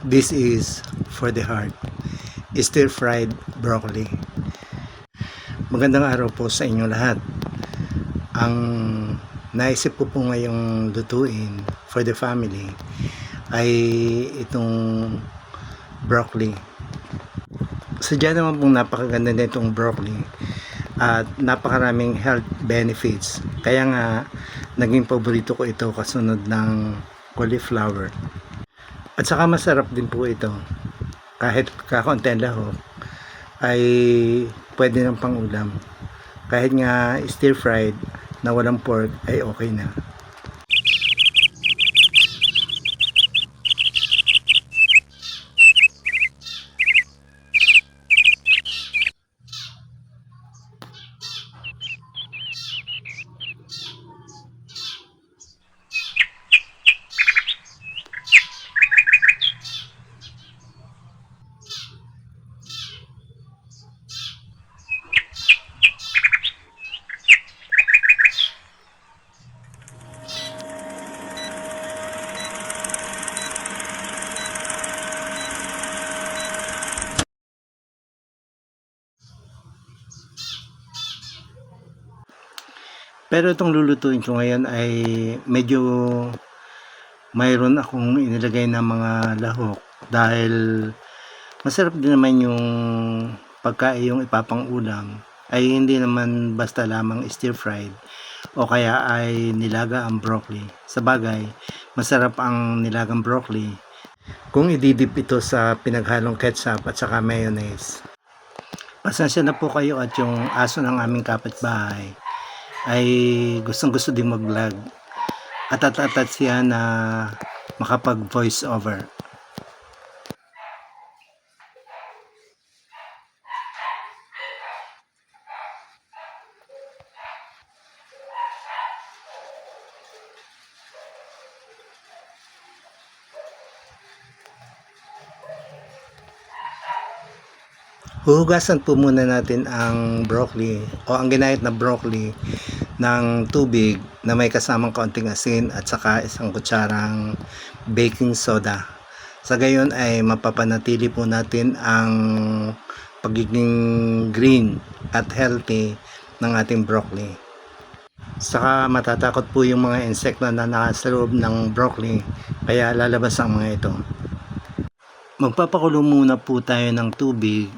This is for the heart. Stir-fried broccoli. Magandang araw po sa inyo lahat. Ang naisip ko po ngayong lutuin for the family ay itong broccoli. Sadya naman pong napakaganda nitong broccoli at napakaraming health benefits. Kaya nga naging paborito ko ito kasunod ng cauliflower. At saka masarap din po ito. Kahit kakaunti ang lahok ay pwede ng pangulam. Kahit nga stir fried na walang pork ay okay na. Pero itong lulutuin ko ngayon ay medyo mayroon akong inilagay na mga lahok dahil masarap din naman yung pagkain yung ipapang-ulam ay hindi naman basta lamang stir fried o kaya ay nilaga ang broccoli. Sa bagay, masarap ang nilagang broccoli kung ididip ito sa pinaghalong ketchup at saka mayonnaise. Pasensya na po kayo at yung aso ng aming kapitbahay ay gustong gusto din mag-vlog at siya na makapag voice over. Huhugasan po muna natin ang broccoli o ang ginayat na broccoli ng tubig na may kasamang kaunting asin at saka isang kutsarang baking soda. Sa gayon ay mapapanatili po natin ang pagiging green at healthy ng ating broccoli. Saka matatakot po yung mga insekto na nasa loob ng broccoli kaya lalabas ang mga ito. Magpapakulo muna po tayo ng tubig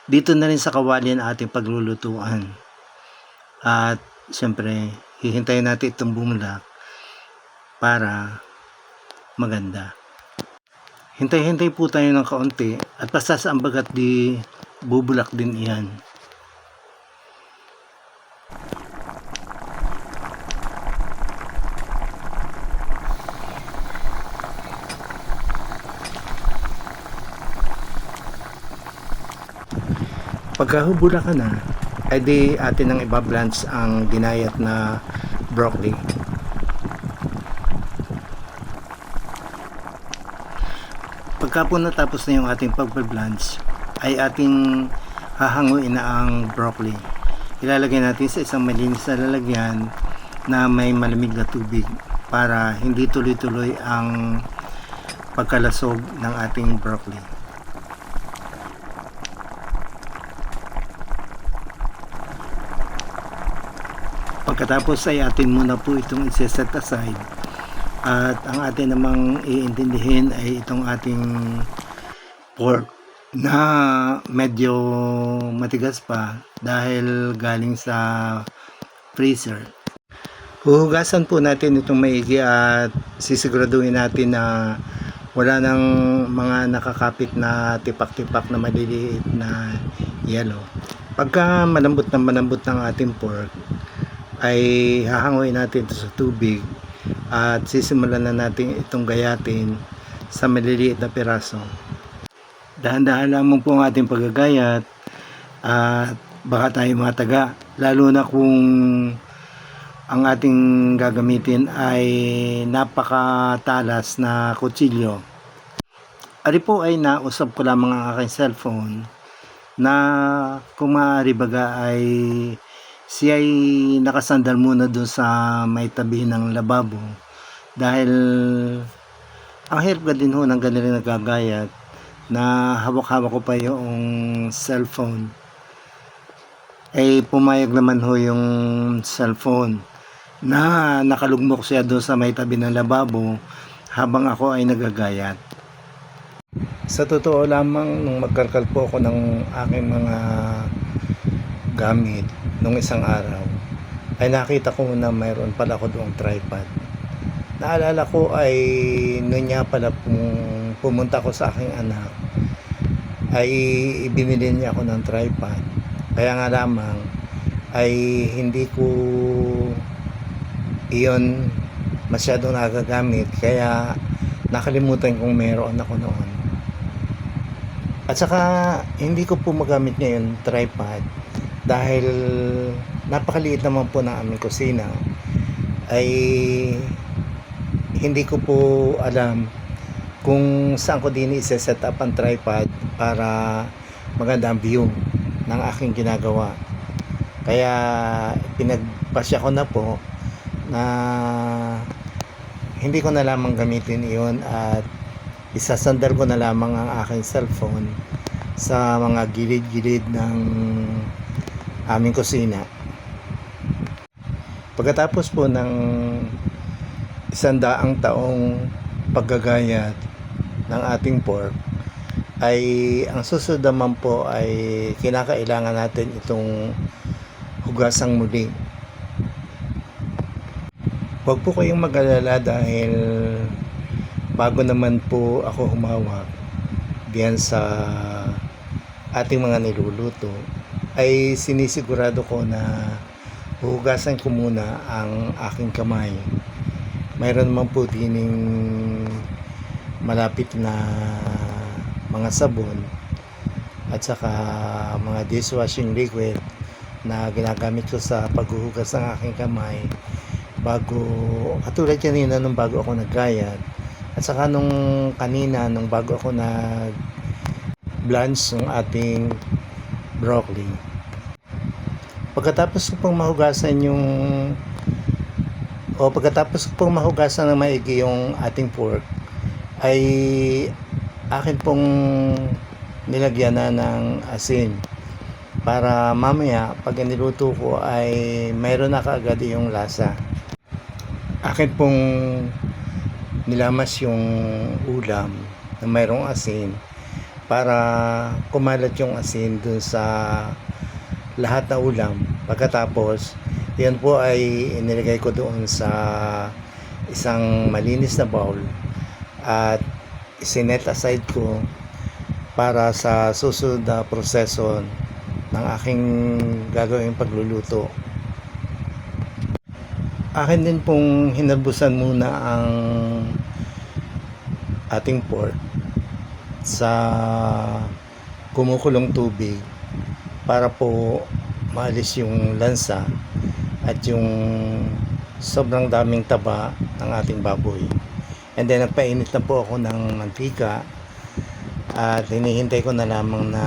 dito na rin sa kawali ng ating paglulutuan. At siyempre, hihintayin natin itong bumulak para maganda. Hintay-hintay po tayo ng kaunti at pasasaambag at di bubulak din iyan. Pagkahubula ka na, ay di atin nang ibablanch ang ginayat na broccoli. Pagka po natapos na yung ating pagbablanch, ay ating hahanguin na ang broccoli. Ilalagay natin sa isang malinis na lalagyan na may malamig na tubig para hindi tuloy-tuloy ang pagkalasog ng ating broccoli. Pagkatapos ay atin muna po itong i-set aside at ang atin namang iintindihin ay itong ating pork na medyo matigas pa dahil galing sa freezer. Huhugasan po natin itong maigi at sisiguraduhin natin na wala nang mga nakakapit na tipak-tipak na maliliit na yellow. Pagka malambot ng ating pork ay hahanguin natin ito sa tubig at sisimulan na natin itong gayatin sa maliliit na piraso. Dahan-dahan lamang po ang ating paggagayat at baka tayo mataga, lalo na kung ang ating gagamitin ay napakatalas na kutsilyo. Ari po ay nausap ko lamang ang aking cellphone na kung maaari baga ay siya ay nakasandal muna doon sa may tabi ng lababo dahil Ang hirap ka din ho ng ganun nagagayat na hawak-hawak ko pa yung cellphone. Pumayag naman ho yung cellphone na nakalugmok siya doon sa may tabi ng lababo habang ako ay nagagayat. Sa totoo lamang, nung magkalkal po ako ng aking mga gamit nung isang araw, ay nakita ko na mayroon pala ako doong tripod. Naalala ko ay noon nga pala pumunta ko sa aking anak, ay ibinili niya ako ng tripod. Kaya nga lamang ay hindi ko iyon masyadong nagagamit, kaya nakalimutan kong meron ako noon. At saka hindi ko po magamit ngayon tripod dahil napakaliit naman po ng aming kusina, ay hindi ko po alam kung saan ko din i-set up ang tripod para maganda ang view ng aking ginagawa. Kaya pinagpasya ko na po na hindi ko na lamang gamitin iyon at isasandal ko na lamang ang aking cellphone sa mga gilid-gilid ng aming kusina. Pagkatapos po ng 100 taong paggagayat ng ating pork, ay ang susunod naman po ay kinakailangan natin itong hugasang muli. Huwag po kayong mag-alala dahil bago naman po ako humawak diyan sa ating mga niluluto, ay sinisigurado ko na huhugasan ko muna ang aking kamay. Mayroon naman po dining malapit na mga sabon at saka mga dishwashing liquid na ginagamit ko sa paghuhugas ng aking kamay bago, katulad kanina nung bago ako naggayat, at saka nung kanina nung bago ako nag blanch ng ating broccoli. Pagkatapos ko pong mahugasan ng maigi yung ating pork, ay akin pong nilagyan na ng asin para mamaya pag niluto ko ay mayroon na kaagad yung lasa. Akin pong nilamas yung ulam na mayroong asin para kumalat yung asin dun sa lahat na ulam. Pagkatapos, yan po ay inilagay ko doon sa isang malinis na bowl at isinet aside ko para sa susunod na proseso ng aking gagawing pagluluto. Akin din pong hinalbusan muna ang ating pork sa kumukulong tubig para po maalis yung lansa at yung sobrang daming taba ng ating baboy. And then nagpainit na po ako ng mantika at hinihintay ko na lamang na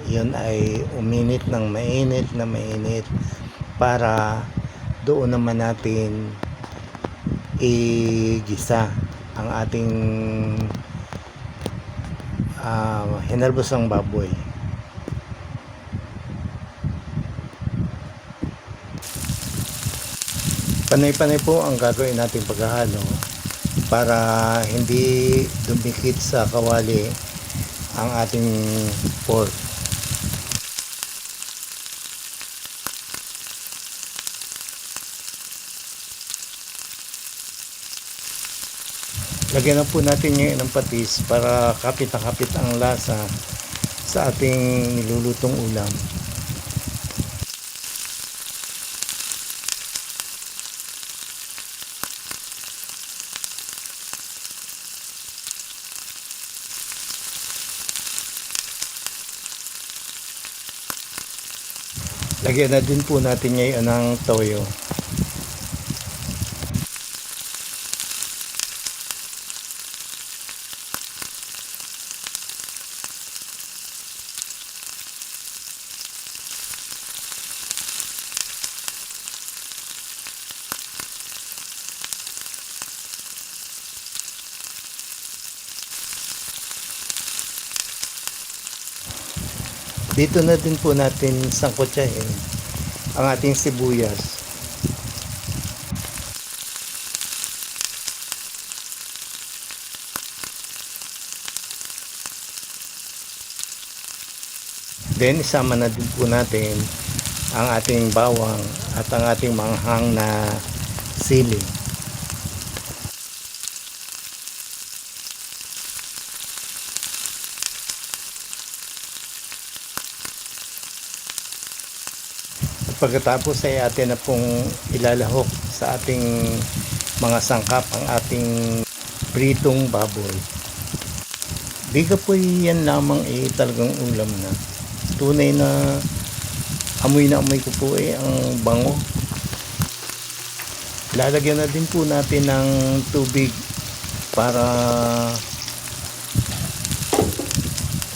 yun ay uminit ng mainit na mainit para doon naman natin igisa ang ating hinalbosang baboy. Panay-panay po ang gagawin nating paghahalo para hindi dumikit sa kawali ang ating pork. Lagyan na po natin ngayon ng patis para kapit na kapit ang lasa sa ating nilulutong ulam. Lagyan na din po natin ngayon ng toyo. Dito na din po natin sangkotsahin ang ating sibuyas. Then isama na din po natin ang ating bawang at ang ating manghang na sili. At pagkatapos ay atin na pong ilalahok sa ating mga sangkap ang ating pritong baboy. Di ka po yan lamang talagang ulam na. Tunay na amoy ko po ang bango. Lalagyan na din po natin ng tubig para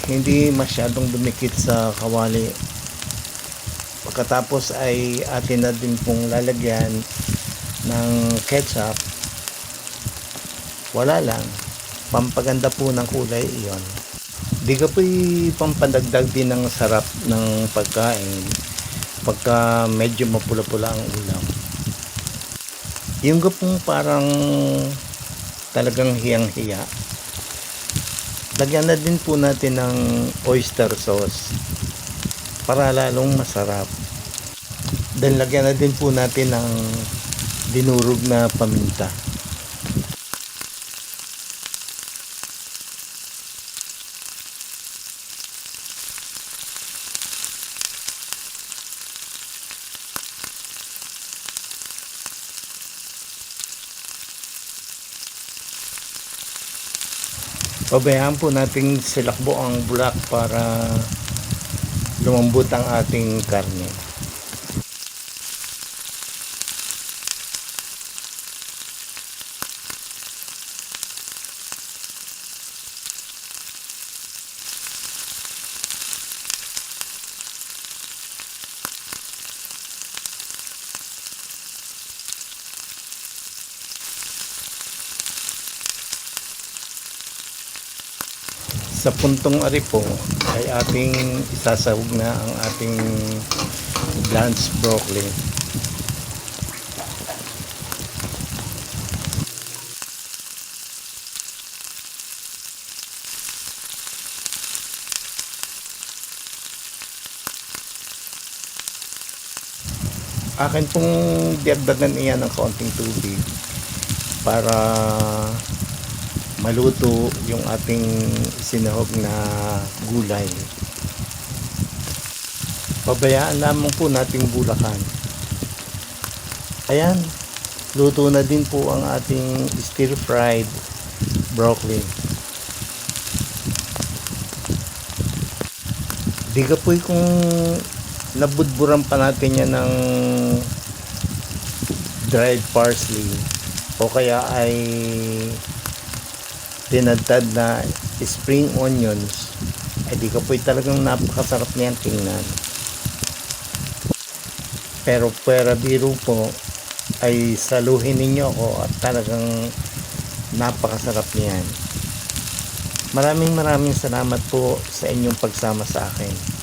hindi masyadong dumikit sa kawali. Pagkatapos ay atin na din pong lalagyan ng ketchup. Wala lang, pampaganda po ng kulay iyon. Di ka po'y pampadagdag din ng sarap ng pagkain pagka medyo mapula-pula ang ulam. Yung gapong parang talagang hiyang-hiya, lagyan na din po natin ng oyster sauce para lalong masarap. Then lagyan na din po natin ng dinurog na paminta. Pabayaan po nating silakbo ang bulak para lumambot ang ating karne. Sa puntong ari po ay ating isasahog na ang ating blanched broccoli. Akin pong diagdagan iyan ng kaunting tubig para maluto yung ating sinahog na gulay. Pabayaan lamang po nating bulakan. Ayan, luto na din po ang ating stir fried broccoli. Di ka po kung nabudburan pa natin yan ng dried parsley o kaya ay tinadtad na spring onions, ay di ka po'y talagang napakasarap niyan tingnan. Pero pwera biro po ay saluhin ninyo ako at talagang napakasarap niyan. Maraming salamat po sa inyong pagsama sa akin.